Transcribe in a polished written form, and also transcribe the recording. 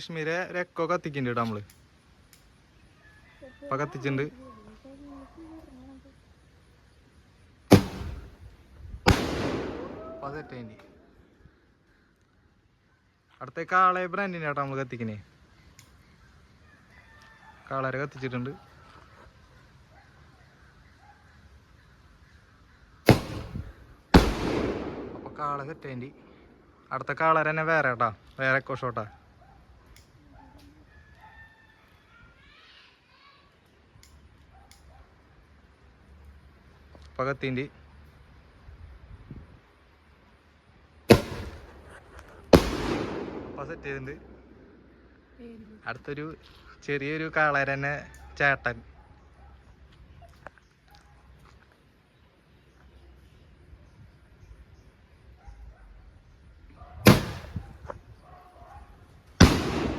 കാശ്മീരെ രക്കോ കത്തിക്കുന്നുണ്ട് കേട്ടോ നമ്മള്. ഇപ്പൊ കത്തിച്ചിട്ടുണ്ട്. അടുത്ത കാളെ ബ്രാൻഡിനെ കേട്ടോ നമ്മള് കത്തിക്കണേ. കാളരെ കത്തിച്ചിട്ടുണ്ട്. അപ്പൊ കാള സെറ്റേണ്ടി. അടുത്ത കാളർ തന്നെ വേറെ കേട്ടാ, വേറെ എക്കോ ഷോട്ടാ. ഇപ്പൊ കത്തിൻ്റെ സെറ്റ് ചെയ്തിട്ടുണ്ട്. അടുത്തൊരു ചെറിയൊരു കാളർ തന്നെ ചേട്ടൻ.